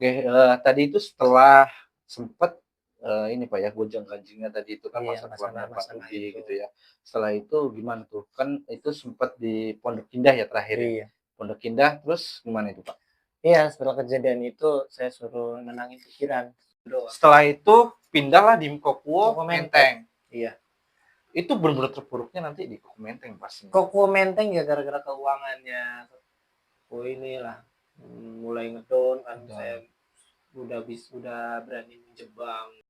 Oke, tadi itu setelah sempet, ini Pak ya, gonjang-ganjingnya tadi itu kan Iya, masa keluarnya Pak masalah-masalah Rudi itu. gitu ya. Setelah itu gimana tuh? Kan itu sempet di Pondok Indah ya terakhir ya? Iya. Pondok Indah terus gimana itu Pak? Iya, setelah kejadian itu saya suruh nenangin pikiran doang. Setelah itu pindahlah di Kokuo Koko Menteng. Menteng. Iya. Itu bener-bener terpuruknya nanti di Kokuo Menteng pastinya. Koko Menteng ya gara-gara keuangannya. Oh inilah mulai ngedown kan saya Dan udah berani minjem bank.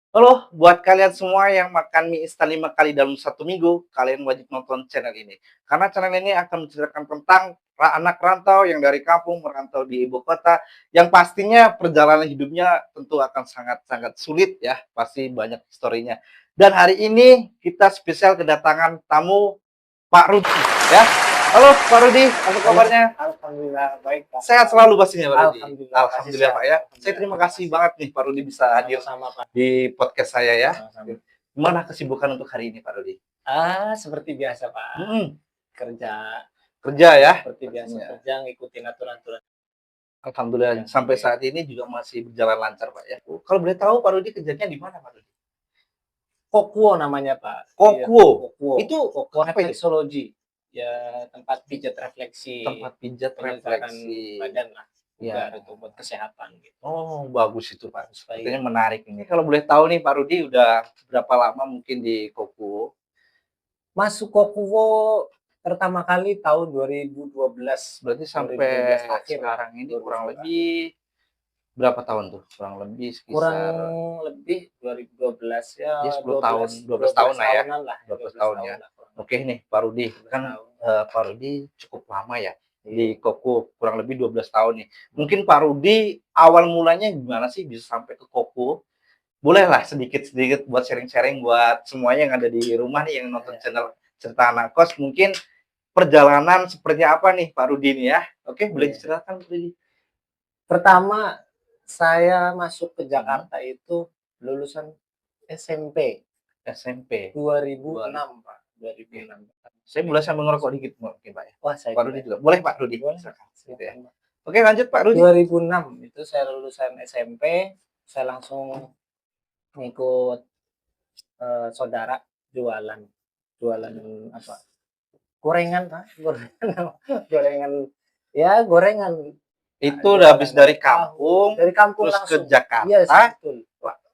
halo, buat kalian semua yang makan mie instan 5 kali dalam 1 minggu, kalian wajib nonton channel ini. Karena channel ini akan menceritakan tentang anak rantau yang dari kampung merantau di ibu kota, yang pastinya perjalanan hidupnya tentu akan sangat-sangat sulit ya, pasti banyak historinya. Dan hari ini kita spesial kedatangan tamu Pak Rudi ya. Halo Pak Rudi, apa Halo, kabarnya? alhamdulillah baik Pak. Sehat selalu pastinya Pak Rudi. Alhamdulillah masih Alhamdulillah sehat. Pak ya. Saya Alhamdulillah. terima Terima kasih kasih. banget nih Pak Rudi bisa hadir Sama-sama Pak. di podcast saya ya. Sama-sama. Gimana kesibukan untuk hari ini Pak Rudi? Seperti biasa Pak. Mhm, Kerja kerja ya seperti biasa pastinya. kerja ngikutin aturan-aturan Alhamdulillah yang sampai ada. saat ini juga masih berjalan lancar Pak ya. Kalau boleh tahu Pak Rudi kerjanya di mana Pak Rudi? Kokuo namanya Pak. Iya, Kokuo. Kokuo. Itu Kokuo apa itu? refleksologi. Ya tempat pijat refleksi, Tempat pijat penyegaran refleksi. badan lah, bugar Ya. itu buat kesehatan gitu. Oh, bagus itu Pak. Supaya Sepertinya menarik ini. Kalau boleh tahu nih Pak Rudi udah berapa lama mungkin di Kokuo? masuk Kokuo pertama kali tahun 2012, Berarti sampai 2012 akhir lah, sekarang ini kurang 2012 akhir. lebih berapa tahun tuh? Kurang lebih Kurang sekitar lebih 2012 ya ya 10 tahun, 12 12 tahun 12 lah ya. tahunan lah, 12 12 tahun tahun ya. lah kurang Oke nih Pak Rudi, 12 kan tahun. Pak Rudi cukup lama ya di Iya. Kokuo, kurang lebih 12 tahun nih. Mungkin Pak Rudi awal mulanya gimana sih bisa sampai ke Kokuo? Bolehlah sedikit-sedikit buat sharing-sharing buat semuanya yang ada di rumah nih yang nonton Iya. channel Cerita Anak Kos, mungkin perjalanan seperti apa nih Pak Rudi nih ya? Oke, boleh Iya. diceritakan Pak Rudi? Pertama saya masuk ke Mhm, Jakarta itu lulusan SMP SMP. 2006 Pak, Oke. 2006. Saya boleh sambil ngerokok dikit mungkin, Pak, ya? Wah saya Pak juga Rudi juga? Boleh, Pak Rudi? boleh Silakan, gitu ya. silakan Pak. Oke, lanjut Pak Rudi. 2006 itu saya lulusan SMP, saya langsung ngikut, saudara jualan jualan apa, gorengan Pak, gorengan gorengan ya gorengan, Itu udah habis jualan dari tahu, kampung, dari kampung terus ke langsung. Iya Jakarta, sih betul,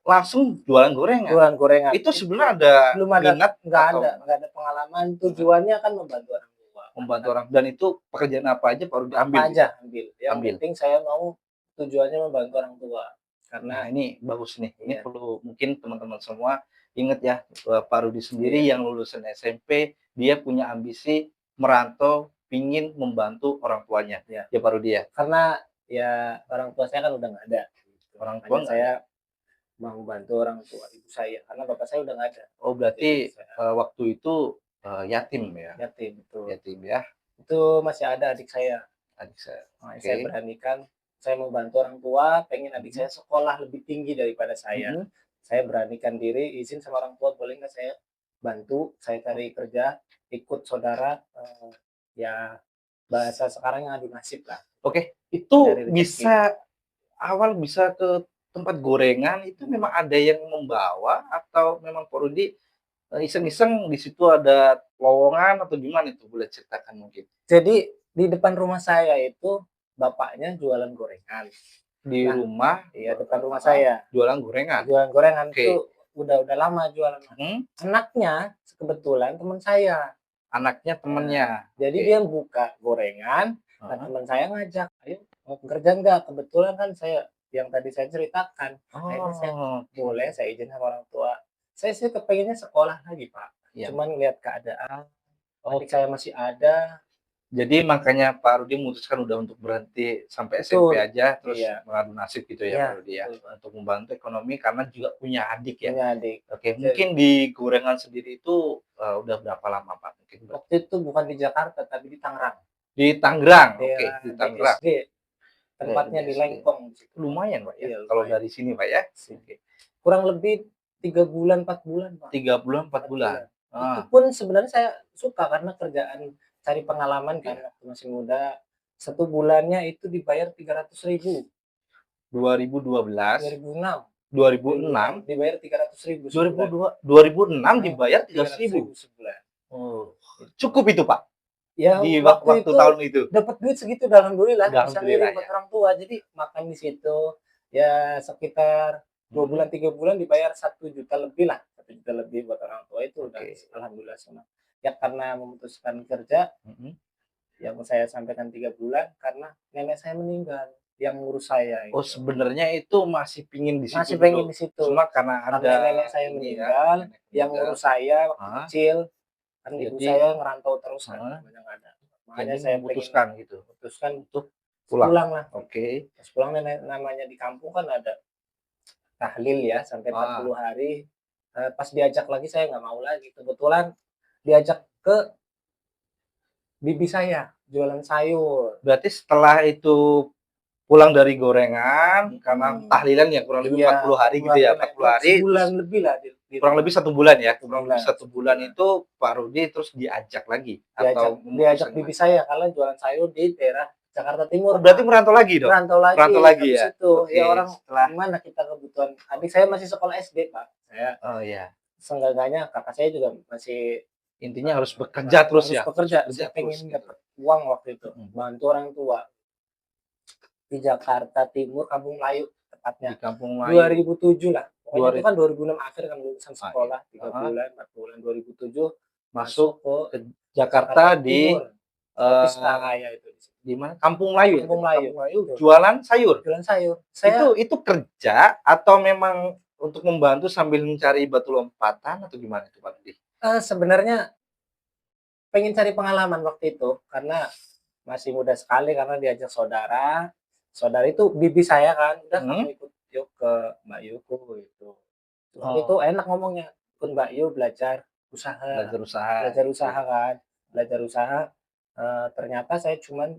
langsung jualan gorengan? jualan gorengan. Itu sebenarnya ada Belum ada, minat atau nggak ada pengalaman, tujuannya kan membantu orang tua, membantu orang dan itu pekerjaan apa aja Pak Rudi ambil apa gitu? aja ambil, yang Ambil? penting saya mau tujuannya membantu orang tua. Karena Nah, ini bagus nih. Ini iya perlu mungkin teman-teman semua ingat ya, Pak Rudi sendiri iya yang lulusan SMP, dia punya ambisi merantau, pingin membantu orang tuanya. iya, Ya Pak Rudi ya? karena ya orang tua saya kan udah nggak ada gitu, Orang tua makanya nggak saya ada. mau bantu orang tua ibu saya, karena bapak saya udah nggak ada. Oh Jadi berarti, saya waktu itu, yatim ya? yatim, betul. Yatim ya, Itu masih ada adik saya, adik saya. makanya Oke. saya beranikan, saya mau bantu orang tua, pengen adik Mhm saya sekolah lebih tinggi daripada saya. mhm. Saya beranikan diri, izin sama orang tua, boleh nggak saya bantu, saya cari kerja, ikut saudara, ya bahasa sekarang adu nasib lah, Oke, itu dari rezeki. bisa ke tempat gorengan itu memang ada yang membawa atau memang Pak Rudi, iseng-iseng di situ ada lowongan atau gimana itu? Boleh ceritakan mungkin? Jadi di depan rumah saya itu bapaknya jualan gorengan. Di Nah, rumah, iya depan rumah saya, jualan gorengan? jualan gorengan Oke. itu udah lama jualan. Mhm, Anaknya kebetulan teman saya. anaknya temennya? Jadi Oke. dia buka gorengan, nah Heeh. teman saya ngajak, "Ayo mau kerja nggak?" Kebetulan kan saya yang tadi saya ceritakan, akhirnya saya Oh, boleh, oke. saya izin sama orang tua. Saya sih kepengennya sekolah lagi, Pak. Iya. Cuman ngelihat keadaan, Oh, adik saya masih ada, jadi makanya Pak Rudi memutuskan udah untuk berhenti sampai SMP betul. aja, terus Iya mengadu nasib gitu ya iya, Pak Rudi ya, betul, Pak, untuk membantu ekonomi karena juga punya adik ya? punya adik. Oke, Jadi mungkin di gorengan sendiri itu, udah berapa lama Pak mungkin waktu itu bukan di Jakarta, tapi di Tangerang, di Tangerang? Oke, daerah di Tangerang. BSD, tempatnya di BSD. Lengkong situ. Lumayan Pak ya, Iya kalau lumayan. dari sini Pak ya? Oke. Kurang lebih 3 bulan, 4 bulan, Pak. 3 bulan, 4 4 bulan. bulan. Itu Ah, pun sebenarnya saya suka karena kerjaan cari pengalaman kan iya. waktu masih muda. 1 bulannya itu dibayar 300.000. 2012, 2006, 2006 2006, dibayar 300.000 sebulan. 2002, 2006 Mhm, dibayar 300.000. 300.000 sebulan. Oh, Gitu. cukup itu, Pak, Ya di waktu waktu itu tahun itu? dapat duit segitu dah alhamdulillah, bisa Alhamdulillah ngirim buat ya. orang tua. Jadi makan di situ, ya sekitar 2 Mhm, bulan, 3 bulan dibayar 1 juta lebih lah, 1 juta lebih buat orang tua itu udah oke. alhamdulillah senang. Ya karena memutuskan kerja, Mhm. yang saya sampaikan 3 bulan karena nenek saya meninggal, yang ngurus saya Oh, itu. sebenarnya itu masih pingin di situ Masih dulu, pengen di situ, cuma karena karena ada nenek saya ini ya, meninggal, nenek yang meninggal, ngurus saya waktu heeh, kecil, kan ibu jadi saya ngerantau terus kan, heeh, namanya nggak ada. Makanya jadi saya pengen memutuskan gitu memutuskan untuk pulang. pulang lah. Oke. Pas pulang nenek namanya di kampung kan ada tahlil ya sampai Ah, 40 hari, pas diajak lagi saya nggak mau lagi. Kebetulan diajak ke bibi saya, jualan sayur. berarti setelah itu pulang dari gorengan, karena Mhm. tahlilan ya kurang lebih Iya, 40 hari 40 gitu hari ya, nenek 40 buat hari, sebulan terus lebih lah di kurang rumah. lebih 1 bulan ya, kurang lebih Sebulan, 1 bulan sebulan. itu Pak Rudi terus diajak lagi Diajak atau diajak memutuskan bibi gimana? saya karena jualan sayur di daerah Jakarta Oh, Timur, berarti Pak. merantau lagi dong? Merantau Merantau lagi, lagi habis ya? itu, ya Oke, orang setelah gimana kita kebutuhan adik saya oke. masih sekolah SD, Pak. Saya Oh ya, seenggak-enggaknya kakak saya juga masih, intinya harus bekerja terus harus ya, harus bekerja. bekerja Saya terus pengen gitu. dapat uang waktu itu, Mhm. bantu orang tua di Jakarta Timur, Kampung Melayu Di tepatnya. Kampung Melayu, 2007 lah, pokoknya dua itu ri kan 2006 akhir kan lulusan ah, iya, sekolah 3 heeh, bulan, 4 bulan, 2007 masuk masuk ke ke Jakarta Jakarta di, Timur, Otista eee, Raya itu di situ. di mana? Kampung Melayu ya Kampung tadi? Melayu, Kampung Melayu betul, jualan sayur? jualan sayur. Saya, Itu kerja atau memang untuk membantu sambil mencari batu lompatan atau gimana tuh, Pak Rudi? sebenarnya pengen cari pengalaman waktu itu, karena masih muda sekali karena diajak saudara, saudara itu bibi saya kan, "Udah Mhm? kamu ikut yuk ke Mbak Yuku," gitu. Waktu itu Oh, enak ngomongnya, "Ikut Mbak Yu belajar usaha." belajar usaha Belajar gitu. usaha kan, belajar usaha, ternyata saya cuman,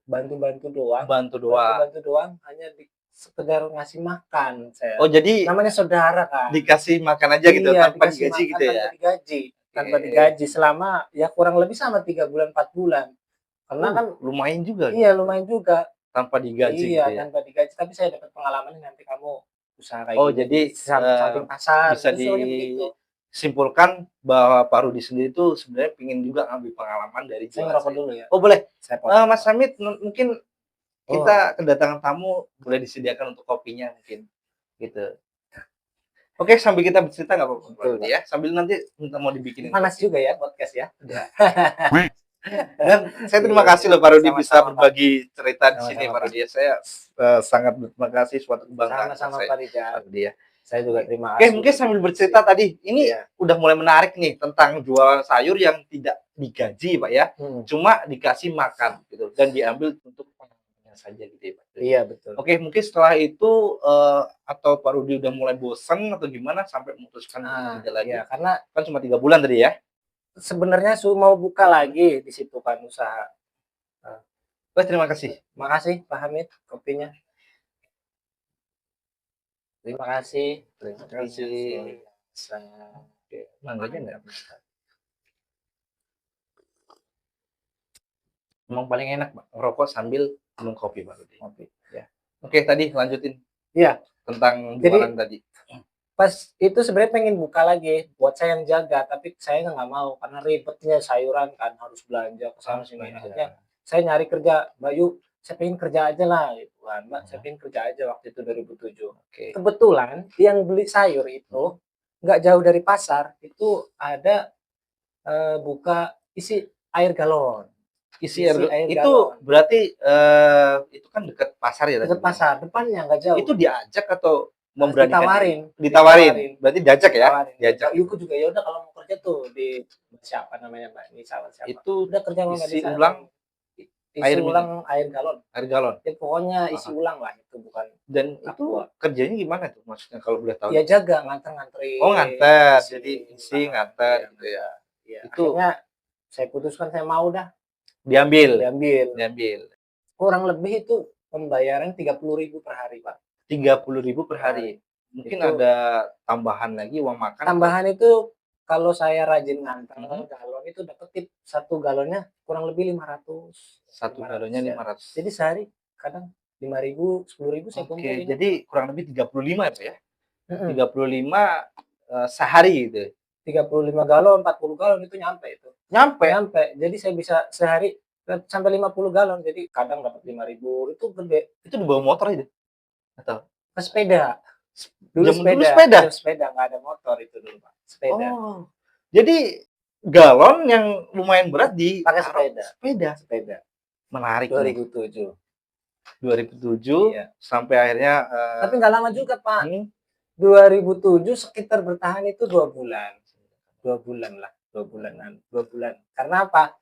bantu-bantu doang, Bantu doang. bantu-bantu doang, hanya sekedar ngasih makan saya. Oh, jadi Namanya saudara kan. dikasih makan aja gitu Iya, tanpa dikasih digaji makan gitu tanpa ya? digaji, tanpa Oke. digaji selama ya kurang lebih sama 3 bulan, 4 bulan. Karena kan Lumayan juga iya gitu, lumayan juga. tanpa digaji Iya, gitu ya? tanpa digaji, tapi saya dapat pengalaman nanti kamu usaha kayak Oh, gini di jadi, samping pasar, bisa itu soalnya begitu. disimpulkan bahwa Pak Rudi sendiri itu sebenarnya pengen juga ngambil pengalaman dari Saya jualan ngerokok sayur. dulu ya, Oh, boleh, saya potong, Mas Pak. Hamid mungkin Oh, kita kedatangan tamu, boleh disediakan untuk kopinya mungkin, gitu. Oke, sambil kita bercerita nggak apa-apa Pak betul, Rudi Pak. ya? Sambil nanti minta mau dibikinin Panas kopi. juga ya podcast ya. Ya. Dan saya terima Iya kasih iya. loh Pak Rudi bisa Sama-sama, Pak. berbagi cerita di sini Sama-sama, Pak Pak. Rudi ya. Saya, sangat berterima kasih, suatu kebanggaan buat Sama-sama, saya Pak Pak Rijal. Rudi ya. Saya juga Oke. terima Oke, kasih mungkin udah sambil dikasih. bercerita tadi, ini Iya. udah mulai menarik nih tentang jualan sayur yang tidak digaji Pak ya, Mhm. cuma dikasih makan gitu dan diambil untuk pengalamannya saja gitu ya Pak Rudi. Iya, betul. Oke, mungkin setelah itu, atau Pak Rudi udah mulai bosen atau gimana sampai memutuskan untuk Ah, tidak iya, lagi? karena Kan cuma 3 bulan tadi ya? sebenarnya mau buka Mhm. lagi di situ kan usaha. Eee, Wah, terima kasih. Makasih Pak Hamid kopinya. Terima kasih Terima kopinya luar kasih. biasa. Oke, mangganya enggak? Mantap mantap. Emang paling enak, Pak, ngerokok sambil minum kopi, Pak Rudi. Kopi, ya. Oke, tadi lanjutin Iya, tentang jualan jadi tadi. pas itu sebenarnya pengen buka lagi, buat saya yang jaga, tapi saya nggak mau karena ribetnya sayuran kan, harus belanja ke Oh, sana sini. Akhirnya belanja. saya nyari kerja, "Mbak, yuk saya pengen kerja aja lah," gitu kan, "Mbak, saya Mhm, pengen kerja aja," waktu itu 2007. oke. Kebetulan yang beli sayur itu Mhm. nggak jauh dari pasar, itu ada, buka isi air galon, Isi air isi air itu galon, berarti, itu kan dekat pasar ya tadi dekat bilang? pasar, depannya nggak jauh. Itu diajak atau memberanikan diri? Ditawarin Ditawarin? ditawarin Berarti diajak ya? ditawarin, Diajak Mbak gitu. Yuku juga, "Ya udah kalau mau kerja tuh di," siapa namanya, Mbak Nisa atau siapa, Itu "Udah kerja sama Mbak isi Nisa aja." ulang Isi air minum? ulang air galon, Air galon? ya pokoknya isi Heeh. ulang lah itu bukan Dan itu aqua. kerjanya gimana tuh maksudnya kalau boleh tahu Ya nih? jaga, Oh, nganter-nganterin, nganter, isi jadi isi, ulang, nganter iya gitu ya? nganter. Iya, Itu akhirnya saya putuskan saya mau dah, diambil diambil. diambil. Kurang lebih itu pembayaran 30.000 per hari, Pak, 30.000 per per hari. hari. Mungkin Itu ada tambahan lagi uang makan atau tambahan itu kalau saya rajin nganter Mhm. galon itu dapat tip 1 galonnya kurang lebih 500, 1 galonnya ya. 500. Jadi sehari kadang 5.000, 10.000 saya Oke, kumpulin itu. jadi kurang lebih 35 ya, Pak, ya? Mhm, 35, sehari gitu ya? 35 galon, 40 galon itu nyampe itu. Nyampe? Nyampe. Jadi saya bisa sehari sampai 50 galon. Jadi kadang dapat 5.000 itu gede. Itu dibawa motor itu? Atau Sepeda. zaman dulu sepeda? Dulu sepeda, nggak ada motor itu dulu, Pak. Sepeda. Oh, jadi galon yang lumayan berat Pakai ditaruh sepeda. sepeda? Sepeda. Menarik nih. 2007. 2007 Iya. sampai akhirnya, Tapi nggak lama juga, Pak. hmm, 2007 sekitar bertahan itu 2 bulan. 2 bulan lah, 2 bulanan, 2 bulan. Karena apa?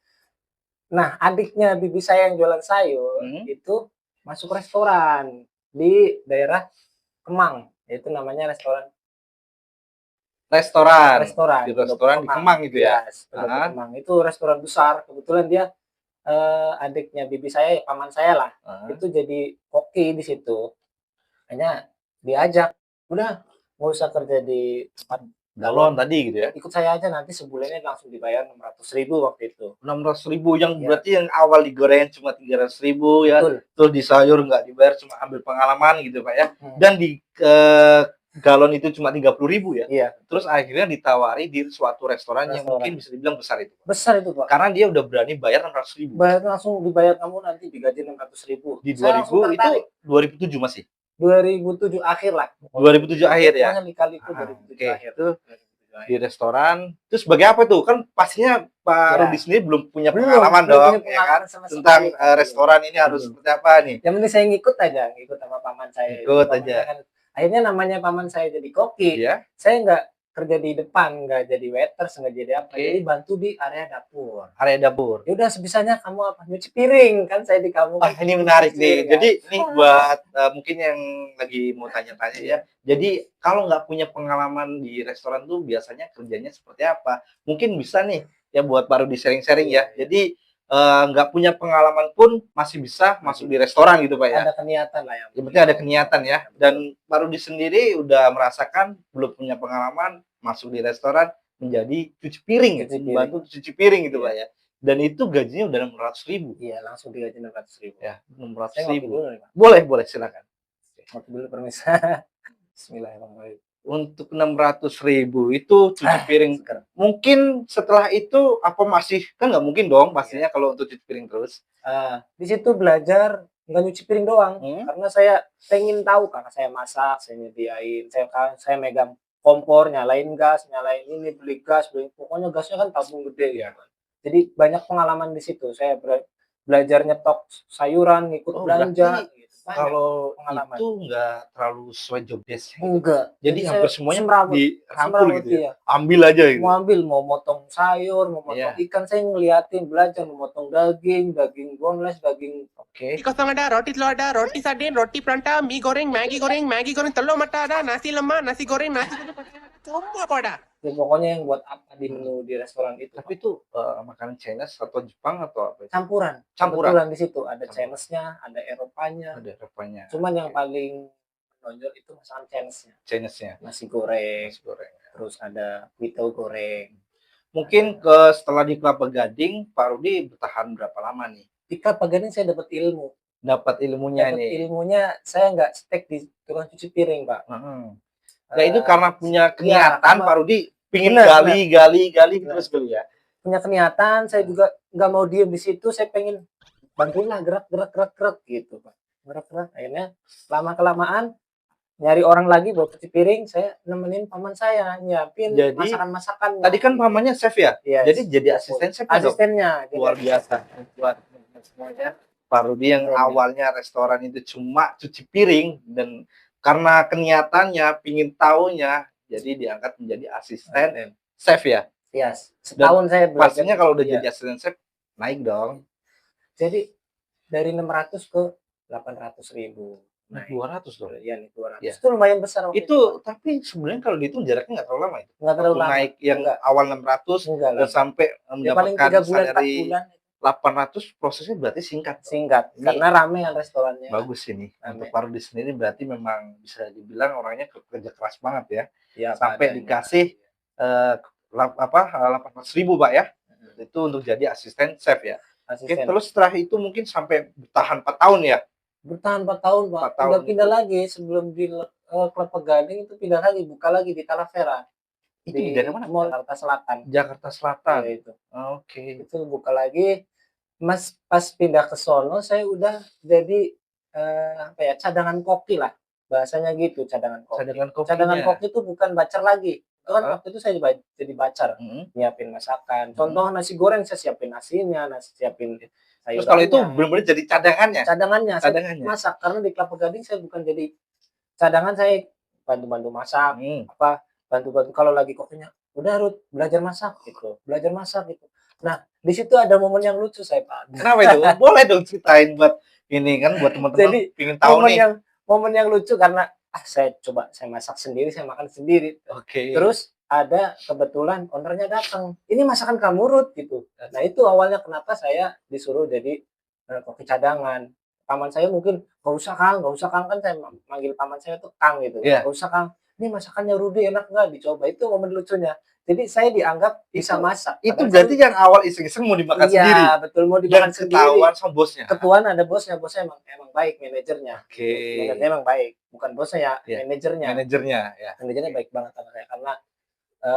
Nah, adiknya bibi saya yang jualan sayur mhm, itu masuk restoran di daerah Kemang, yaitu namanya restoran restoran, restoran di Pendopo restoran di Kemang. Kemang gitu ya? Yes, Pendopo Heeh, Kemang. Itu restoran besar, kebetulan dia, adiknya bibi saya, ya paman saya lah, heeh. itu jadi koki di situ. Hanya diajak, "Udah nggak usah kerja di tempat Galon galon, tadi gitu ya? ikut saya aja nanti sebulannya langsung dibayar 600.000 waktu itu." 600.000 yang Ya, berarti yang awal digoreng cuma 300.000 ya, betul. terus di sayur nggak dibayar cuma ambil pengalaman gitu Pak ya, Mhm, dan di, galon itu cuma 30.000 ya, iya, terus akhirnya ditawari di suatu restoran yang mungkin restoran. bisa dibilang besar itu Pak, Besar itu, Pak. karena dia udah berani bayar 600.000 Langsung dibayar, "Kamu nanti digaji 600.000." di Saya langsung 2000 itu tertarik. 2007 masih? 2007 akhir lah, pokoknya 2007 ya akhir ya? pokoknya lika-liku Heeh, 2007 oke, akhir, itu 2007 di akhir. restoran, terus sebagai apa tuh? Kan pastinya Pak Rudi Ya, sendiri belum punya belum pengalaman belum dong, punya ya kan? pengalaman sama Tentang, sekali, Pak, belum restoran ini harus belum. seperti apa nih? Yang penting saya ngikut aja, ngikut sama paman saya itu. Ikut Paman aja, saya kan akhirnya namanya paman saya jadi koki, iya, saya nggak kerja di depan, nggak jadi waiters, nggak jadi apa, jadi oke, bantu di area dapur. area dapur. Ya udah sebisanya kamu apa, nyuci piring, kan saya di kamu Wah, kan ini menarik nyuci nih. piring kan. Jadi ini buat, mungkin yang lagi mau tanya-tanya ya. Iya, Jadi kalau nggak punya pengalaman di restoran tuh biasanya kerjanya seperti apa? Mungkin bisa nih ya buat baru di sharing-sharing iya, ya. iya, Jadi, nggak punya pengalaman pun masih bisa masuk masih di restoran gitu, Pak, ya? ada keniatan lah yang Yang penting penting ada mau keniatan ya. Dan betul. baru di sendiri udah merasakan belum punya pengalaman masuk di restoran menjadi cuci piring ya, Cuci piring, membantu cuci piring gitu, iya, Pak, ya. Dan itu gajinya udah 600.000 iya langsung digaji 600.000. ya, enam ratus Saya ngopi ribu dulu nih, Pak. Boleh boleh, silakan. Ngopi dulu permisi. Bismillahirrahmanirrahim. Untuk 600.000 itu cuci piring, Seger. mungkin setelah itu apa masih kan nggak mungkin dong Iya. pastinya kalau untuk cuci piring terus? Di situ belajar nggak nyuci piring doang, Hmm, karena saya pengen tahu, karena saya masak, saya nyediain, saya megang kompor, nyalain gas, nyalain ini, beli gas, beli pokoknya gasnya kan tabung gede gitu iya. kan. Jadi banyak pengalaman di situ, saya belajar nyetok sayuran, ngikut Oh, belanja berarti gitu, banyak kalau pengalaman. itu nggak terlalu sesuai job desk-nya gitu, Pak? Enggak, Jadi jadi saya hampir semuanya semrawut dirangkul semrawut, gitu ya? iya. Ambil aja gitu? Mau ambil, mau motong sayur, mau motong Iya, ikan, saya ngeliatin, belajar memotong daging, daging boneless, daging oke. Roti kosong ada, roti telur ada, roti sardin, roti pranta, mie goreng, Maggi goreng, telur mata ada, nasi lemak, nasi goreng semua kok ada. ya pokoknya yang buat apa di Mhm. menu di restoran itu, Tapi Pak. itu, makanan Chinese atau Jepang atau apa itu? Campuran, Campuran? kebetulan di situ ada Campuran, Chinese-nya, ada Eropanya, ada rupanya, cuman yang oke. paling menonjol itu masakan Chinese-nya. Chinese-nya, Nasi goreng, nasi goreng. terus ada kuito goreng, Mungkin ada setelah di Kelapa Gading, Pak Rudi bertahan berapa lama nih? di Kelapa Gading saya Dapat ilmunya nih? saya nggak stek di tukang cuci piring, Pak. Heeh. Nah itu Eee, karena punya iya, keniatan karena Pak Rudi pingin bener bener gali gali gali bener. terus kali ya? Punya keniatan, saya Heeh. juga nggak mau diem di situ, saya pengen bantuin lah gerak gerak gerak gerak gitu, Pak. Gerak gerak, akhirnya lama-kelamaan nyari orang lagi buat cuci piring, saya nemenin paman saya, nyiapin Jadi masakan-masakannya tadi kan gitu. pamannya chef ya? Jadi Yes, jadi betul. asisten chef-nya dong? Asistennya, jadi Luar asisten. biasa, buat semuanya. Pak Rudi yang Keren ya, awalnya restoran itu cuma cuci piring dan karena keniatannya, pingin tahunya, jadi diangkat menjadi asisten asisten. chef ya? Yes, Dan setahun saya belajar pastinya kalau udah iya. jadi asisten chef naik dong. Jadi dari 600 ke 800.000 Nah, naik. 200 dong. Iya nih 200. Iya. Itu lumayan besar waktu itu, Pak. Itu tapi sebenarnya kalau dihitung jaraknya nggak terlalu lama itu? Nggak terlalu Waktu lama, naik yang enggak awal 600 dan lama. sampai Ya paling mendapatkan 3 bulan, 4 salary bulan. 800 prosesnya berarti singkat. Singkat, Ini karena rame kan restorannya. bagus ini. Rame. Untuk Parodi sendiri berarti memang bisa dibilang orangnya kerja keras banget ya. Ya, Sampai padanya. dikasih 800.000 Pak ya. Itu untuk jadi asisten chef ya. Oke, Asisten. terus setelah itu mungkin sampai bertahan 4 tahun ya. Bertahan 4 tahun, Pak. 4 tahun Udah pindah itu. lagi sebelum di Kelapa Gading itu pindah lagi, buka lagi di Talavera. Itu di daerah mana? Mall Jakarta Selatan. Jakarta Selatan. Ya, itu. Oke. Itu buka lagi. Mas pas pindah ke sono saya udah jadi apa ya, cadangan koki lah. Bahasanya gitu, cadangan koki. Cadangan koki itu bukan bacar lagi. Itu kan waktu itu saya jadi bacar, nyiapin masakan. Contoh nasi goreng saya siapin nasinya, siapin sayurannya. Terus kalau itu benar-benar jadi cadangannya? Cadangannya. Saya masak karena di Kelapa Gading saya bukan jadi cadangan, saya bantu-bantu masak, bantu-bantu kalau lagi kokinya, udah Ruth belajar masak gitu. Nah, di situ ada momen yang lucu saya, Pak. Kenapa itu? Boleh dong ceritain buat ini kan buat teman-teman pengen tahu nih. Momen yang lucu karena saya masak sendiri, saya makan sendiri. Oke. Terus ada kebetulan ownernya datang. Ini masakan kamu Ruth gitu. Nah, itu awalnya kenapa saya disuruh jadi koki cadangan. Paman saya mungkin nggak usah Kang kan saya manggil paman saya tuh Kang gitu. Nggak usah Kang. Ini masakannya Rudy enak nggak dicoba, itu momen lucunya. Jadi saya dianggap bisa masak. Itu berarti yang awal iseng-iseng mau dimakan sendiri. Iya, betul, mau dimakan sendiri. Dan ketahuan sama bosnya. Ketuaan ada bosnya emang baik manajernya. Oke. Manajernya emang baik, bukan bosnya ya, manajernya. Ya. Manajernya baik banget sama saya karena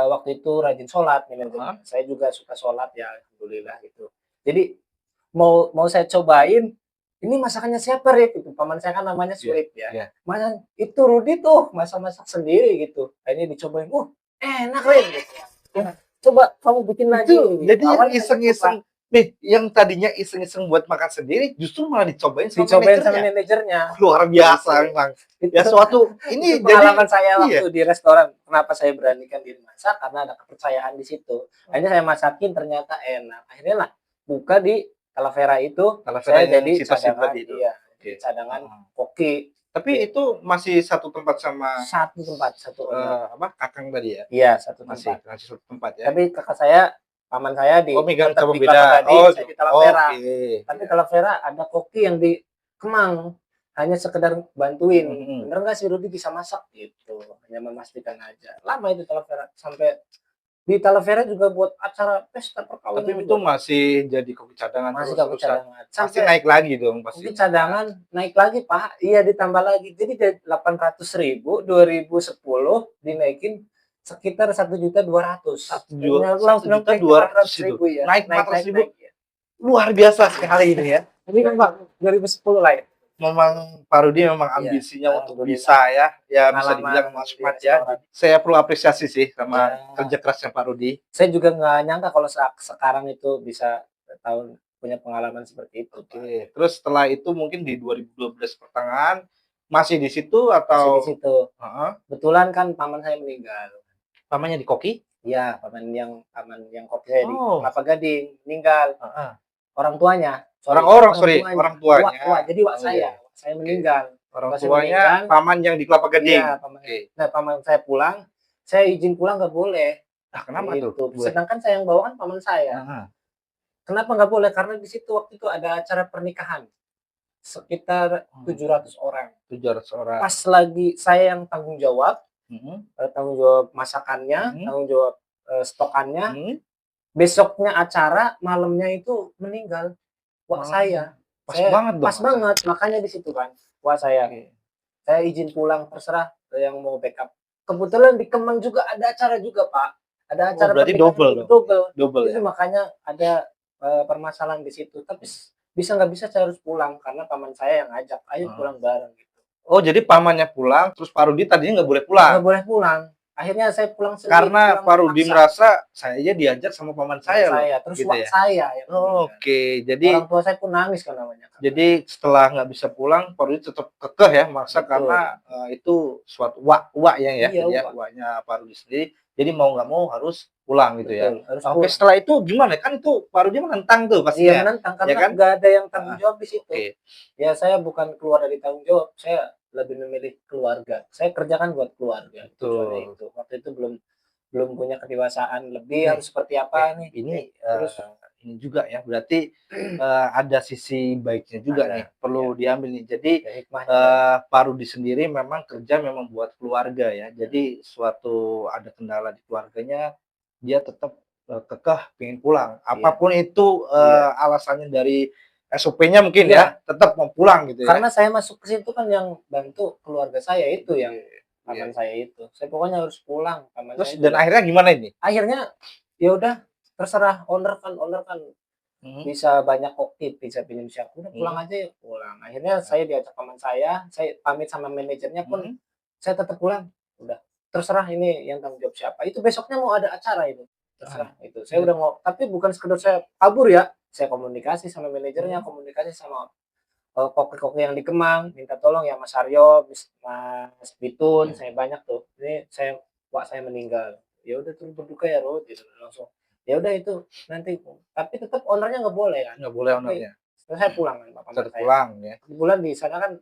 waktu itu rajin sholat manajernya. Saya juga suka sholat ya, alhamdulillah gitu. Jadi mau saya cobain, ini masakannya siapa Rip? Itu paman saya kan namanya Surip ya. Masa itu Rudy tuh masak sendiri gitu. Akhirnya dicobain, enak Rip. Gitu. Coba kamu bikin lagi. Jadi yang iseng-iseng nih, yang tadinya iseng-iseng buat makan sendiri, justru malah dicobain sama manajernya. Luar biasa memang. Ya suatu ini pengalaman saya waktu di restoran. Kenapa saya beranikan diri masak? Karena ada kepercayaan di situ. Akhirnya saya masakin ternyata enak. Akhirnya lah buka di Talavera itu, saya jadi cadangan, cadangan koki. Tapi itu masih satu tempat sama satu kakang tadi ya? Iya, satu tempat. Masih satu tempat ya. Tapi kakak saya, paman saya di tetap di Kelapa Gading, saya di Talavera. Tapi Ya. Talavera ada koki yang di Kemang, hanya sekedar bantuin. Bener nggak sih Rudy bisa masak gitu? Hanya memastikan aja. Lama itu Talavera, sampai di Talavera juga buat acara pesta perkawinan. Tapi itu masih jadi koki cadangan. Masih koki cadangan. Pasti naik lagi dong pasti. Koki cadangan naik lagi Pak. Iya, ditambah lagi. Jadi dari 800.000 2010 dinaikin sekitar 1.200.000. 1.200.000 itu. Naik 400.000. Luar biasa sekali ini ya. Tapi kan Pak 2010 lah ya. Memang Pak Rudy memang ambisinya untuk bisa ya bisa dibilang smart ya. Saya perlu apresiasi sih sama kerja kerasnya Pak Rudy. Saya juga nggak nyangka kalau sekarang itu bisa punya pengalaman seperti itu. Oke. Terus setelah itu mungkin di 2012 pertengahan masih di situ atau? Masih di situ. Kebetulan kan paman saya meninggal. Pamannya di koki? Iya, paman yang koki saya di Kelapa Gading meninggal. Orang tuanya. Orang tuanya. Jadi wak saya meninggal. Orang tuanya paman yang di Kelapa Gading. Iya, nah, paman saya pulang, saya izin pulang nggak boleh. Kenapa tuh? Sedangkan saya yang bawa kan paman saya. Kenapa nggak boleh? Karena di situ waktu itu ada acara pernikahan. Sekitar 700 orang. 700 orang. Pas lagi saya yang tanggung jawab masakannya, tanggung jawab stokannya. Besoknya acara, malamnya itu meninggal wak saya. Pas banget, makanya di situ kan wak saya. Saya izin pulang, terserah yang mau backup. Kebetulan di Kemang juga ada acara juga Pak. Ada acara berarti double itu ya? Makanya ada permasalahan di situ. Tapi bisa nggak bisa saya harus pulang karena paman saya yang ngajak, ayo pulang bareng gitu. Oh, jadi pamannya pulang, terus Pak Rudy tadinya nggak boleh pulang? Nggak boleh pulang. Akhirnya saya pulang sendiri. Karena Pak Rudy merasa saya aja diajak sama paman saya loh. Terus gitu ya? Saya yang Oke, jadi orang tua saya pun nangis kan namanya. Jadi setelah nggak bisa pulang, Pak Rudy tetap kekeh ya maksa. Betul. Karena itu suatu wak ya, jadi waknya Pak Rudy sendiri. Jadi mau nggak mau harus pulang gitu. Betul, ya. Oke, setelah itu gimana? Kan itu Pak Rudy menentang tuh pastinya. Iya, menentang karena nggak ada yang tanggung jawab di situ. Ya saya bukan keluar dari tanggung jawab, saya lebih memilih keluarga. Saya kerjakan buat keluarga. Itu. Waktu itu belum punya kedewasaan lebih Nih, harus seperti apa nih. ini Terus ini juga ya, berarti ada sisi baiknya juga ada nih, perlu diambil nih. Jadi ya hikmahnya. Parudi sendiri memang kerja memang buat keluarga ya. Jadi suatu ada kendala di keluarganya, dia tetap kekeh pengen pulang. Iya. Apapun itu Iya. alasannya dari SOP-nya mungkin Iya. ya, tetap mau pulang gitu ya. Karena saya masuk ke situ kan yang bantu keluarga saya itu yang Iya. paman saya itu. Saya pokoknya harus pulang. Paman Terus saya dan juga. akhirnya gimana ini? Akhirnya ya udah terserah owner kan Mhm. bisa banyak koktit, bisa pinjam siapa, udah pulang Mhm. aja yuk, pulang. Akhirnya saya diajak paman saya pamit sama manajernya pun Mhm. saya tetap pulang. Udah, terserah ini yang tanggung jawab siapa. Itu besoknya mau ada acara itu, terserah itu. Saya Iya. udah mau tapi bukan sekedar saya kabur ya, saya komunikasi sama manajernya, komunikasi sama, koki-koki yang di Kemang, minta tolong ya Mas Aryo, Mas Bitun, saya banyak tuh, ini wak saya meninggal. Ya udah turut berduka ya Ruth, gitu, langsung. Ya udah itu nanti tapi tetap owner-nya nggak boleh kan. Nggak boleh Tapi owner-nya. saya pulang kan paman Tetap saya. pulang ya. Kebetulan di sana kan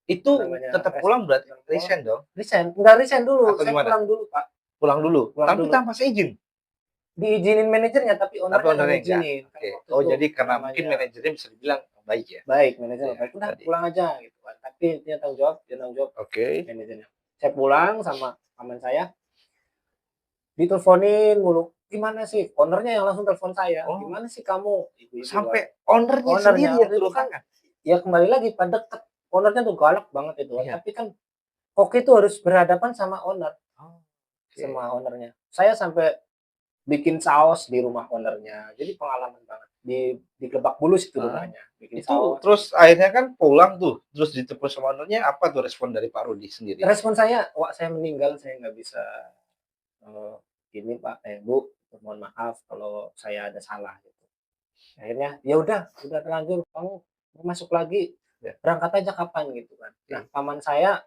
Itu namanya tetap pulang berarti resign dong? Enggak resign dulu, Atau saya gimana? pulang dulu, Pak. Pulang dulu? Pulang Tapi dulu. tanpa seizin? Diizinin manajernya tapi Tapi owner-nya nggak owner-nya enggak? ngizinin. Kan Oke. waktu Oh itu jadi karena mungkin namanya manajernya bisa dibilang baik ya? baik, manajernya Iya, baik, "Udah tadi. pulang aja," gitu kan. Tapi dia tanggung jawab Oke. manajernya. Saya pulang sama paman saya, diteleponin mulu, "Gimana sih?" Owner-nya yang langsung telepon saya, Oh, "Gimana sih kamu?" Ibu-ibu kan. sampai owner-nya Owner-nya sendiri yang waktu itu turun kan tangan? ya kembali lagi Pak deket, owner-nya tuh galak banget itu kan, Iya. tapi kan koki itu harus berhadapan sama owner, Oh, oke. sama owner-nya. Saya sampai bikin saus di rumah owner-nya, jadi pengalaman banget. Di Lebak Bulus itu Heeh. rumahnya, bikin Itu saus. terus akhirnya kan pulang tuh, terus ditelepon sama owner-nya, apa tuh respon dari Pak Rudi sendiri? Respon saya, "Wak saya meninggal, saya nggak bisa, eee, ini Pak, Bu, mohon maaf kalau saya ada salah," gitu. Akhirnya, "Ya udah terlanjur, kamu mau masuk lagi, Ya, berangkat aja kapan," gitu kan. Nah, oke. paman saya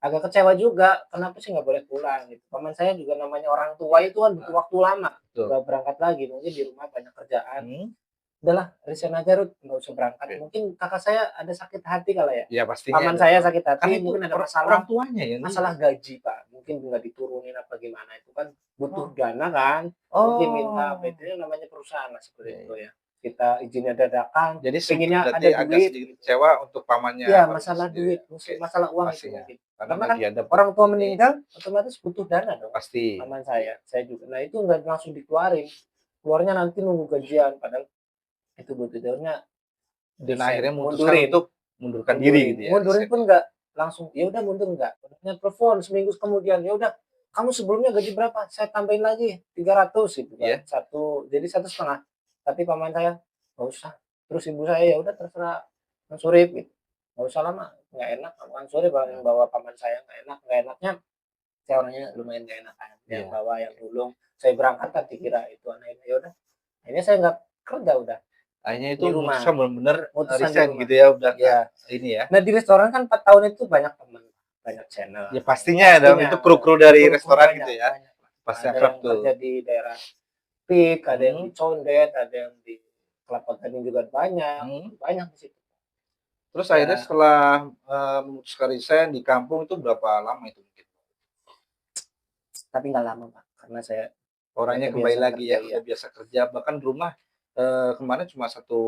agak kecewa juga, kenapa sih nggak boleh pulang gitu. Paman saya juga namanya orang tua Iya. itu kan butuh waktu lama, Betul. nggak berangkat lagi, mungkin di rumah banyak kerjaan. Hmm, Udahlah resign aja Ruth, nggak usah berangkat. oke. Mungkin kakak saya ada sakit hati kali ya. Iya pastinya Paman ada saya dong. sakit Kan hati, itu mungkin ada orang tuanya yang masalah ini. gaji Pak, mungkin nggak diturunin apa gimana, itu kan butuh Oh. dana kan, mungkin minta Oh. apa itu namanya perusahaan lah seperti Iya, itu iya. ya. Kita izinnya dadakan, Jadi pengennya berarti ada agak duit sedikit gitu. kecewa untuk pamannya Iya, Pak Rudi masalah sendiri duit, ya? Oke, masalah uang itu pastinya. mungkin. Karena Karena kan lagi ada orang tua ini, meninggal otomatis butuh dana dong, pasti. paman saya juga. Nah itu nggak langsung dikeluarin, keluarnya nanti nunggu gajian, padahal itu butuh daunnya Dan resign, akhirnya memutuskan mundurin. untuk mundurkan diri gitu ya, Mundurin resign pun ya? nggak langsung, ya udah mundur nggak, ownernya telepon seminggu kemudian, "Ya udah, kamu sebelumnya gaji berapa? Saya tambahin lagi 300," gitu kan, Iya? jadi 1,5. Tapi paman saya, "Nggak usah." Terus ibu saya, "Ya udah terserah Kang Surip," gitu, "nggak usah lama, nggak enak sama Kang Surip kalau yang bawa paman saya, nggak enaknya saya orangnya lumayan nggak enakan, yang Iya. bawa, yang nulung, saya berangkat kan dikira itu anaknya, ya udah, akhirnya saya nggak kerja udah, Akhirnya itu di rumah, memutuskan bener-bener, mutusan di resign rumah. gitu ya, udah nggak Iya. ini ya? Nah, di restoran kan 4 tahun itu banyak teman, banyak channel, Ya pastinya dong, itu bener, kru-kru dari kru-kru restoran banyak gitu ya? banyak, Pasti ada akrab yang tuh. kerja di daerah Pik, ada yang di Mhm, Condet, ada yang di Kelapa Gading juga banyak, mhm. banyak di situ. Terus akhirnya Ya, setelah, memutuskan resign di kampung itu berapa lama itu mungkin? tapi nggak lama, Pak, karena saya udah Orangnya kembali kebiasaan lagi kerja ya, ya. udah biasa kerja, bahkan di rumah, kemarin cuma 1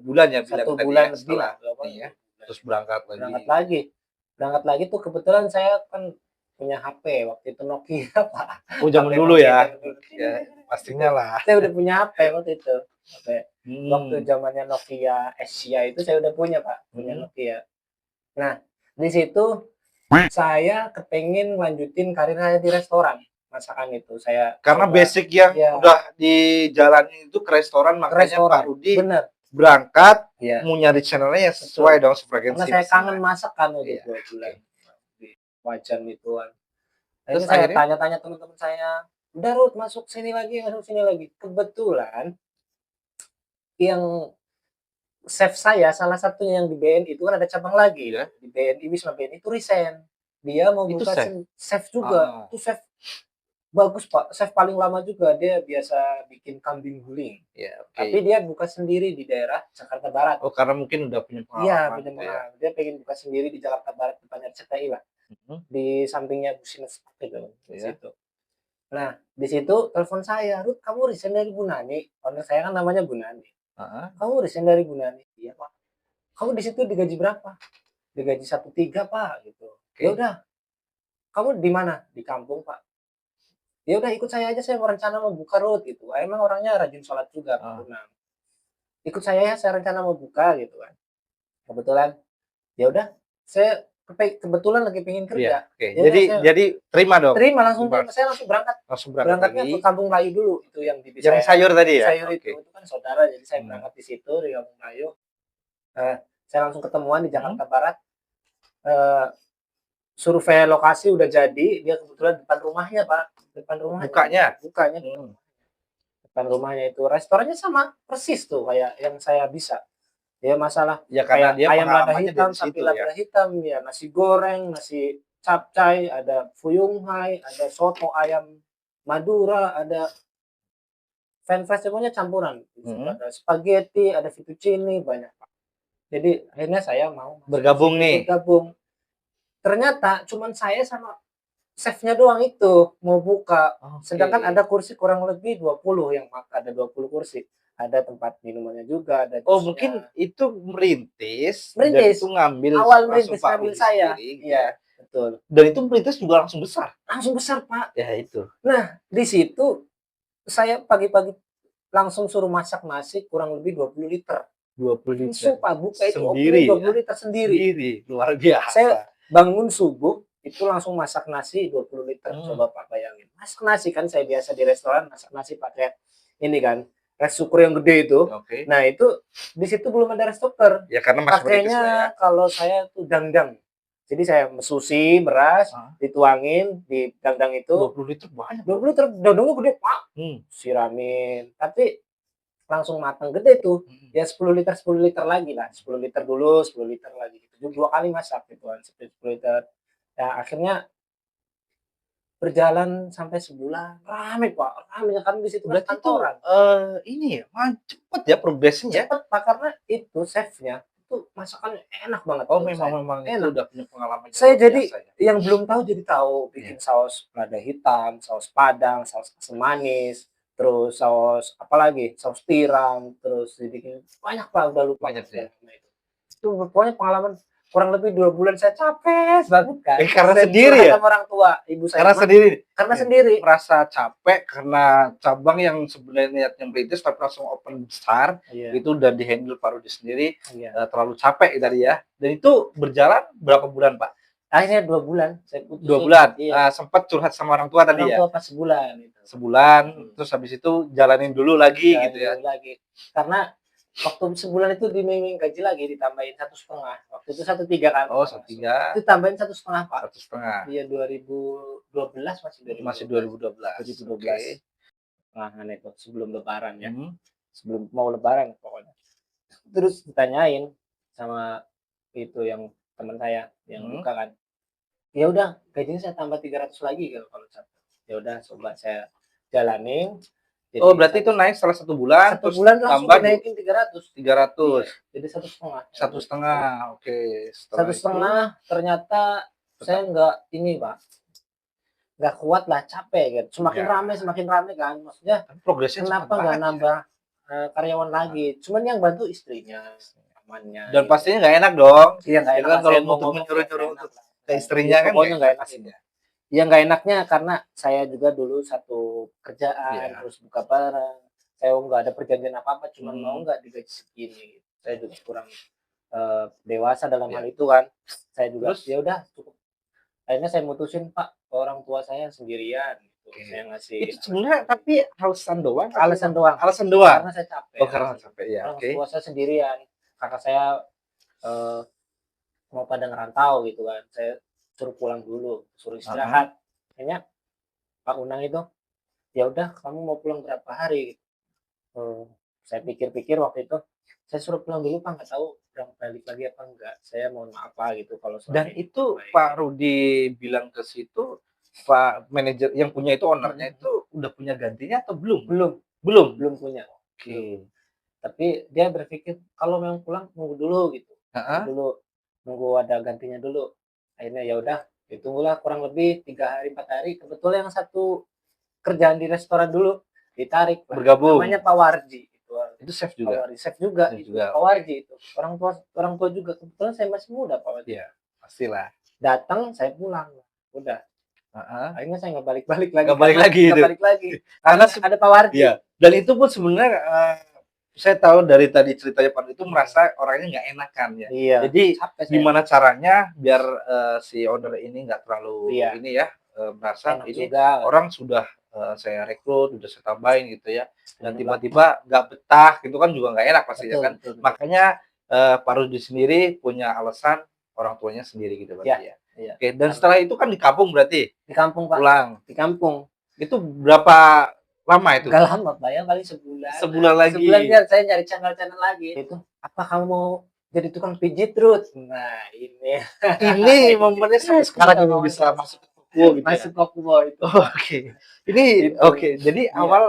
bulan ya 1 bilang tadi bulan ya, lebih setelah lah, berapa ini ya, 2 bulan. terus berangkat Berangkat lagi. lagi berangkat lagi tuh kebetulan saya kan punya HP waktu itu Nokia, Pak, Oh zaman HP dulu Nokia ya? zaman dulu. Ya, pastinya lah. Saya udah punya HP waktu itu, HP waktu Hmm, zamannya Nokia Asia itu saya udah punya, Pak, punya mhm. Nokia. Nah, di situ saya kepengen lanjutin karir saya di restoran, masakan itu. Saya Karena coba basic yang ya, udah dijalanin itu ke restoran, ke makanya Pak restoran, Rudi bener, berangkat iya, mau nyari channel-nya yang sesuai betul. dong, Karena sefrekuensi saya kangen pastinya. masak kan udah Iya, 2 oke. bulan di Wajan ituan. Terus Akhirnya saya akhirnya tanya-tanya teman-teman saya, "Udah Ruth, masuk sini lagi, masuk sini lagi." Kebetulan yang chef saya salah satunya yang di BNI itu kan ada cabang lagi iya, di BNI, Wisma BNI itu resign. Dia mau itu buka chef? chef juga. Ah, Itu chef bagus, Pak. Chef paling lama juga. Dia biasa bikin kambing guling. iya, oke. Tapi dia buka sendiri di daerah Jakarta Barat. Oh, karena mungkin udah punya Iya, pengalaman punya gitu ya? pengalaman. Dia pengen buka sendiri di Jakarta Barat depannya RCTI lah. Mhm, Di sampingnya Busines itu di iya. situ. Nah, di situ telepon saya, "Rut, kamu resign dari Bu Nani?" Owner saya kan namanya Bu Nani. Heeh. "Kamu resign dari Bu Nani?" "Iya, Pak." "Kamu di situ digaji berapa?" "Digaji 1,3 Pak," gitu. "Ya Oke. udah, kamu di mana?" "Di kampung, Pak." "Ya udah ikut saya aja, saya mau rencana mau buka, Rut," gitu. Emang orangnya rajin sholat juga, Pak Oh, Bunang. "Ikut saya ya, saya rencana mau buka," gitu kan. Kebetulan, ya udah, saya kebetulan lagi pengen iya, kerja. oke. Ya udah Jadi saya jadi terima dong? terima, langsung Terima, terima, saya langsung berangkat. langsung berangkat Berangkatnya lagi. ke Kampung Melayu dulu, itu yang bibi Yang saya sayur tadi ya? sayur Oke. itu kan saudara, jadi saya Hmm. berangkat di situ di Kampung Melayu. Eee, saya langsung ketemuan di Mhm. Jakarta Barat, eee, survei lokasi udah jadi, dia kebetulan depan rumahnya, Pak, depan rumahnya Bukanya? bukanya Hmm. depan rumahnya itu. Restorannya sama, persis tuh kayak yang saya bisa. Ya masalah Ya karena kayak dia ayam lada pengalamannya hitam, dari sapi situ ya? lada hitam, ya nasi goreng, nasi capcay, ada fuyung hai, ada soto ayam Madura, ada french semuanya campuran. Di situ Mhm. ada spaghetti, ada fettuccine, banyak, Pak. Jadi akhirnya saya mau masuk ke Bergabung situ, nih? bergabung. Ternyata cuman saya sama chef-nya doang itu mau buka, Oke. sedangkan ada kursi kurang lebih 20 yang ada 20 kursi. Ada tempat minumannya juga, ada Oh mungkin jusnya. itu merintis dan itu Merintis, ngambil awal langsung merintis Pak ngambil Rudi saya. sendiri gitu ya? Iya, betul. Dan itu merintis juga langsung besar? Langsung besar, Pak. Ya itu, Nah, di situ saya pagi-pagi langsung suruh masak nasi kurang lebih 20 liter. 20 liter. Langsung, Pak, buka itu opening Sendiri 20 ya? liter sendiri. Sendiri, luar Saya biasa. bangun subuh, itu langsung masak nasi 20 liter. Mmm, Coba Pak bayangin. Masak nasi kan saya biasa di restoran masak nasi pakai ini kan, rice cooker yang gede itu. oke. Nah, itu di situ belum ada rice cooker. Ya karena masih merintis lah ya? Pakainya kalau saya tuh dangdang. Jadi saya susi beras, Heeh, dituangin di dangdang itu, 20 liter banyak loh. 20 liter dangdangnya gede, Pak. Hmm, Siramin, tapi langsung matang gede tuh. mhm. Ya 10 liter lagi lah, 10 liter dulu, 10 liter lagi gitu. 2 kali masak gitu kan, 10 liter. Ya akhirnya berjalan sampai sebulan, rame Pak, rame kan di situ kan Berarti itu, kantoran. ini ya, cepet ya progresnya ya? Cepet Pak, karena itu chef-nya itu masakannya enak banget Oh menurut saya, memang itu enak. udah punya pengalaman yang Saya luar jadi biasa ya? yang belum tahu jadi tahu, Iya. bikin saus lada hitam, saus padang, saus asam manis, terus saus apalagi, saus tiram, terus dibikin banyak Pak, udah lupa Banyak udah ya? lama itu. Itu pokoknya pengalaman kurang lebih 2 bulan saya capek banget kan, Karena sampai sendiri curhat ya? sama orang tua, ibu saya, Karena "Ma, sendiri? karena Iya. sendiri." Merasa capek karena cabang yang sebenarnya niatnya merintis tapi langsung open besar, Iya, itu udah di-handle Pak Rudi sendiri, iya. terlalu capek tadi ya. Dan itu berjalan berapa bulan, Pak? Akhirnya 2 bulan saya 2 putusin, bulan? iya, Sempet curhat sama orang tua tadi orang ya? tua pas sebulan itu. Sebulan, Mhm. terus habis itu jalanin dulu lagi gitu Jalanin ya? dulu lagi. Karena waktu sebulan itu diiming-iming gaji lagi ditambahin 1,5. Waktu itu 1,3 kan Oh, pertama masuk. 1,3, Itu tambahin 1,5 Pak. 1,5. Iya 2012 masih Masih 2012. 2012, 2012. oke. Tengahan itu sebelum lebaran ya. Mhm, Sebelum mau lebaran pokoknya. Terus ditanyain sama itu yang teman saya yang mhm. buka kan. Ya udah gajinya saya tambah 300 lagi kalau Sabtu. Ya udah coba saya jalanin Oh, jadi berarti itu naik setelah 1 bulan, satu terus bulan langsung tambah dinaikin 300. 300, Iya, jadi 1,5 yang satu setengah, oke. satu Setelah itu setengah ternyata saya tetap nggak ini, Pak, nggak kuat lah, capek gitu. ya, Semakin rame kan, maksudnya tapi progresnya cepat kenapa nggak banget ya. nambah, karyawan Nah, lagi, cuman yang bantu istrinya, temannya dan gitu. pastinya nggak enak dong, Iya nggak itu enak kan lah, kalau saya mau untuk ngomong ya nggak menyuruh-nyuruh enak untuk lah, ke iya istrinya kan pokoknya nggak nggak enak enak itu. pastinya. Ya nggak enaknya karena saya juga dulu satu kerjaan, Iya, terus buka bareng, saya nggak ada perjanjian apa-apa, cuman mau mhm, nggak digaji segini, gitu. Saya juga kurang, dewasa dalam hal iya. itu kan. Saya juga, Terus ya udah cukup. Akhirnya saya mutusin, Pak, ke orang tua saya sendirian gitu, oke. saya Itu ngasih sebenarnya tapi alasan doang atau alasan doang, alasan doang? karena saya capek, Oh, karena alasan capek ya, orang oke. tua saya sendirian, kakak saya, eee, mau pada ngerantau gitu kan, saya suruh pulang dulu, suruh Heeh, istirahat. Akhirnya Pak Unang itu, "Ya udah kamu mau pulang berapa hari?" Eee, saya pikir-pikir waktu itu, saya suruh pulang dulu Pak, nggak tahu balik lagi apa enggak, saya mohon maaf Pak gitu kalau selama dan ini kurang itu baik Pak gitu. Rudi bilang ke situ, Pak manajer yang punya itu, Mhm owner-nya mhm. itu udah punya gantinya atau belum? Belum Belum? belum punya, belum. Oke. Tapi dia berpikir kalau memang pulang nunggu dulu gitu, nunggu Heeh, dulu, nunggu ada gantinya dulu. Akhirnya ya udah ditunggulah kurang lebih 3 hari, 4 hari, kebetulan yang satu kerjaan di restoran dulu, ditarik Pak. Bergabung. Namanya Pak Warji itu. Itu chef Pak juga. Warji, chef juga Chef itu. juga. Pak Warji itu. Orang tua juga. Kebetulan saya masih muda Pak Warji. Iya, pastilah. Datang saya pulang. Udah. Heeh. Akhirnya saya nggak balik-balik lagi. Nggak balik karena lagi nggak itu. balik lagi. Karena Karena ada Pak Warji. Iya. Dan itu pun sebenarnya saya tahu dari tadi ceritanya Pak itu merasa orangnya nggak enakan ya. Iya. Jadi Capek saya. gimana caranya biar si owner ini nggak terlalu Iya. ini ya merasa Enak ini juga. orang sudah saya rekrut, udah saya tambahin gitu ya, dan Enak tiba-tiba nggak betah gitu kan juga nggak enak pastinya Betul, kan. betul, betul. Makanya Pak Rudi sendiri punya alasan orang tuanya sendiri gitu berarti ya. Iya. Oke, dan setelah itu kan di kampung berarti Di kampung Pak. pulang. Di kampung. Itu berapa lama itu? Gak lama Pak ya, paling sebulan. Sebulan lagi. Sebulan biar saya nyari channel-channel lagi. Itu apa kamu mau jadi tukang pijit Ruth? Nah ini. Ini momennya sampai sekarang ini bisa masuk ke Kuo gitu ya. Masuk ke Kuo itu. Oke. Ini Gitu. oke. Jadi Iya. awal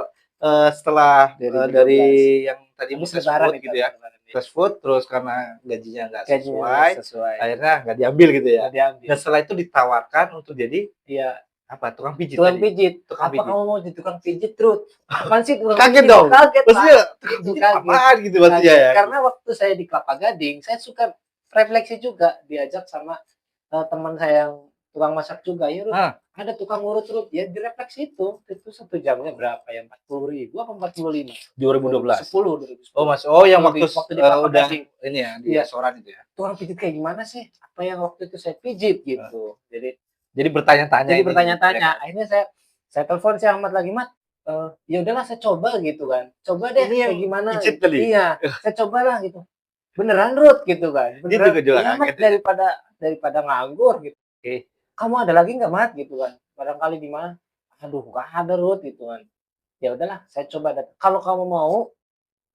setelah dari yang tadi Habis fast lebaran food itu, gitu ya. lebaran itu. Fast food terus karena gajinya nggak Gajinya sesuai, sesuai. akhirnya nggak diambil gitu ya. Nggak diambil. Dan setelah itu ditawarkan untuk jadi Iya, apa? Tukang pijit tukang tadi. pijit. Tukang Apa pijit. kamu mau jadi tukang pijit Ruth? Apaan sih tukang Kaget pijit? dong. Kaget Pak. Maksudnya tukang Itu pijit kaget. apaan gitu maksudnya ya. Karena waktu saya di Kelapa Gading, saya suka refleksi juga diajak sama teman saya yang tukang masak juga. Ya Ruth, Ah. ada tukang urut Ruth. Ya direfleksi itu 1 jamnya berapa ya? 40.000 apa 45? 2012. 2010. Oh Mas, oh yang waktu Waktu di Kelapa udah Gading. ini ya di Iya. restoran itu ya. Tukang pijit kayak gimana sih? Apa yang waktu itu saya pijit gitu. Jadi bertanya-tanya. Jadi ini, bertanya-tanya. ya kan? Akhirnya saya telepon si Ahmad lagi, Mat. Ya udahlah saya coba gitu kan. Coba deh Ini yang kayak gimana. pijit tadi? Iya, saya cobalah gitu. Beneran Ruth gitu kan. Dia juga jual Iya, Mat, kaget ya? daripada nganggur gitu. Oke. Kamu ada lagi nggak Mat gitu kan? Barangkali di mana? Aduh, nggak ada Ruth gitu kan. Ya udahlah, saya coba datang. Kalau kamu mau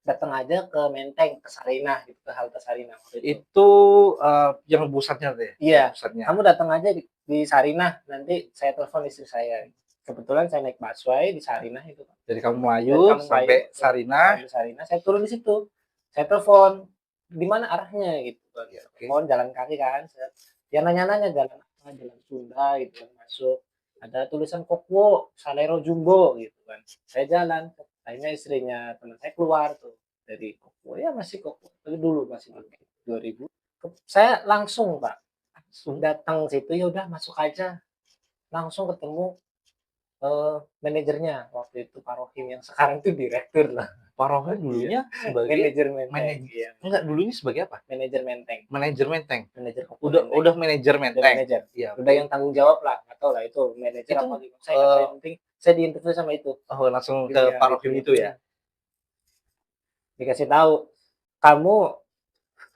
datang aja ke Menteng, ke Sarinah gitu, ke halte Sarinah waktu itu. Itu yang pusatnya tuh ya? Iya. Pusatnya. Kamu datang aja di Sarinah, nanti saya telepon istri saya. Kebetulan saya naik busway di Sarinah itu. Dari kamu Dari Melayu Kampung sampai Melayu, Sarinah. sampai Sarinah, saya turun di situ. Saya telepon, di mana arahnya gitu kan. Ya, oke. Telepon jalan kaki kan. Ya nanya-nanya jalan apa, jalan Sunda gitu kan masuk. Ada tulisan Kokwo, Salero Jumbo gitu kan. Saya jalan, akhirnya istrinya teman saya keluar tuh dari Kokwo. Ya masih Kokwo. Tapi dulu masih 2000. Saya langsung Pak, langsung datang situ, ya udah masuk aja. Langsung ketemu manajernya waktu itu Pak Rohim yang sekarang tuh direktur lah. Pak Rohim dulunya sebagai Manajer Menteng. manajer. Iya, Enggak, dulunya sebagai apa? manajer Menteng. Manajer Menteng. Manajer Kokwo Udah Menteng. udah manajer Udah Menteng. manajer. Iya. Udah yang tanggung jawab lah, nggak tahu lah itu manajer Itu, apa gimana. Saya nggak tahu, yang penting saya diinterview sama itu. Oh, langsung ke Iya, Pak Rohim itu ya. Dikasih tahu, kamu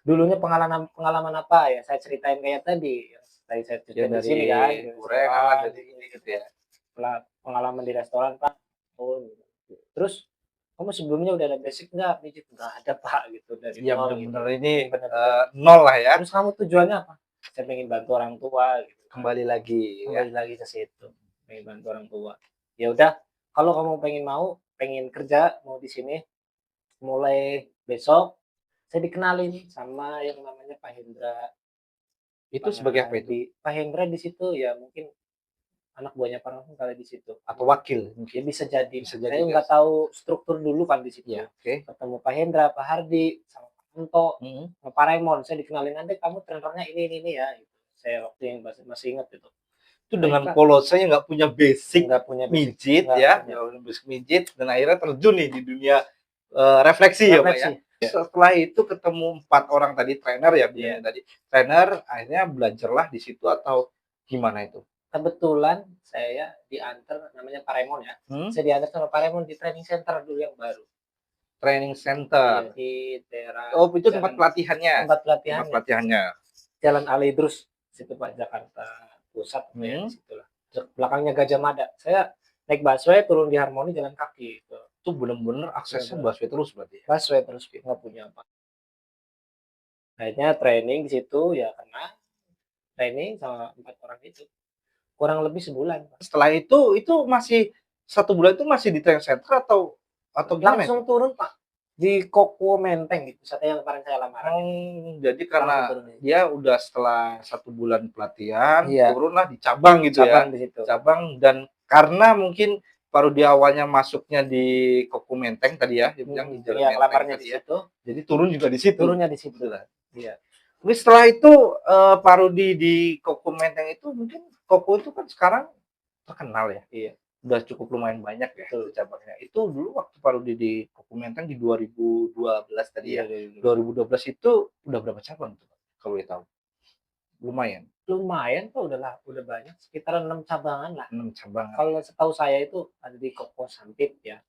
dulunya pengalaman apa ya? Saya ceritain kayak tadi. Tadi saya Ya ceritain di dari sini kan. gorengan, dari ini gitu ya. Pengalaman di restoran Pak. Oh, gitu. Terus kamu sebelumnya udah ada basic nggak? Pijit nggak ada Pak gitu dari Iya nol benar-benar gitu. ini Bener-bener. nol lah ya. Terus kamu tujuannya apa? Saya pengen bantu orang tua gitu. Kembali lagi ya. Kembali lagi ke situ. Pengen bantu orang tua. Ya udah, kalau kamu pengen kerja mau di sini mulai besok saya dikenalin sama yang namanya Pak Hendra. Itu sebagai apa itu? Pak Hendra di situ ya mungkin anak buahnya Pak Rohim kali di situ. Atau wakil Ya mungkin. bisa jadi. Bisa jadi, Saya guys. nggak tahu struktur dulu kan di situ. Ya, oke. Ketemu Pak Hendra, Pak Hardi, sama Pak Anto, Mm-hmm. sama Pak Raymond. Saya dikenalin nanti kamu trenernya ini ya. Gitu. Saya waktu yang masih ingat itu. Itu dengan Baik, Pak. polos saya nggak punya basic Nggak punya basic. mijit Nggak ya, punya. nggak punya basic mijit dan akhirnya terjun nih di dunia refleksi ya Pak ya. Setelah itu ketemu 4 orang tadi trainer ya, bilangnya tadi trainer, akhirnya belajarlah di situ atau gimana itu? Kebetulan saya diantar namanya Pak Raymond ya. Saya diantar sama Pak Raymond di training center dulu yang baru. Training center. Iya, di daerah. Oh itu tempat pelatihannya. Tempat Tempat pelatihan. pelatihannya. Jalan Ali Idrus situ Pak, Jakarta Pusat ya, di situlah. Belakangnya Gajah Mada. Saya naik busway turun di Harmoni jalan kaki gitu. Itu benar-benar aksesnya Benar-benar. busway terus berarti ya. Busway terus nggak punya apa. Akhirnya training di situ ya kena training sama 4 orang itu. Kurang lebih sebulan. Pak. Setelah itu masih 1 bulan itu masih di training center atau gimana? Langsung turun Pak di Kokwo Menteng gitu. Wisata yang kemarin saya lamaran. Jadi karena Langsung turun. dia udah setelah 1 bulan pelatihan Iya. turunlah di cabang gitu Cabang ya. di situ. Cabang dan karena mungkin Pak Rudi awalnya masuknya di Koku Menteng tadi ya, dia bilang di Jalan Iya, Menteng lamarnya tadi di ya. situ, Jadi turun juga di situ. turunnya di situ. Betulan. Iya. Mungkin setelah itu Pak Rudi di Koku Menteng itu mungkin Koku itu kan sekarang terkenal ya. Iya. Udah cukup lumayan banyak ya Betul. cabangnya. Itu dulu waktu Pak Rudi di Koku Menteng di 2012 tadi ya. Iya. 2012 itu udah berapa cabang tuh, Pak? Kalau boleh tahu? Lumayan, Lumayan kok udah banyak, sekitar 6 cabangan lah. 6 cabang. Kalau setahu saya itu ada di Kopo Sampit ya,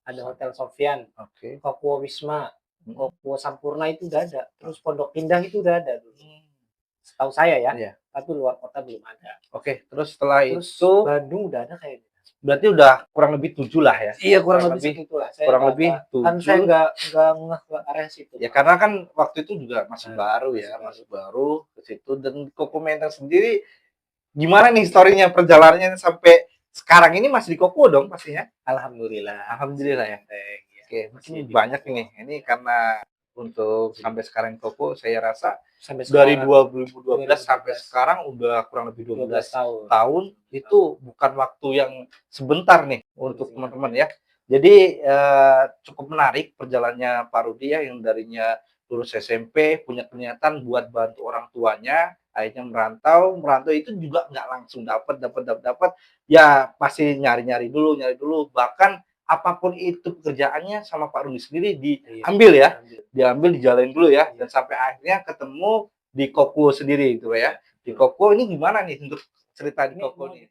ada Hotel Sofyan, Oke. Kopo Wisma, Mhm. Kopo Sampurna itu udah ada, terus Pondok Indah itu udah ada dulu. Setahu saya ya, Iya. tapi luar kota belum ada. Oke, terus setelah Terus itu Bandung udah ada kayaknya. berarti udah kurang lebih 7 lah ya? Iya, kurang Kurang lebih segitulah. Saya kurang nggak- lebih kan 7. saya nggak ngeh ke area situ. Ya karena kan waktu itu juga masih Nah, baru masih ya, baru. masih baru ke situ. Dan Koku Menteng sendiri gimana nih historinya, perjalanannya sampai sekarang ini masih di Koku dong pastinya? Alhamdulillah. Alhamdulillah ya. Menteng, ya. Oke, Masih mungkin di banyak Koku. ini. Ini karena untuk sampai sekarang Koku saya rasa Sampai dari sekarang 2012 sampai 2012. sekarang udah kurang lebih 12 12 tahun. tahun. Itu bukan waktu yang sebentar nih untuk teman-teman ya. Jadi cukup menarik perjalanannya Pak Rudi ya, yang darinya lulus SMP punya niatan buat bantu orang tuanya, akhirnya merantau itu juga nggak langsung dapat, ya pasti nyari dulu, bahkan apapun itu pekerjaannya sama Pak Rudi sendiri diambil ya, dijalanin dulu ya, dan sampai akhirnya ketemu di Koku sendiri gitu ya. Di Koku ini gimana nih untuk cerita di Ini Koku mau nih?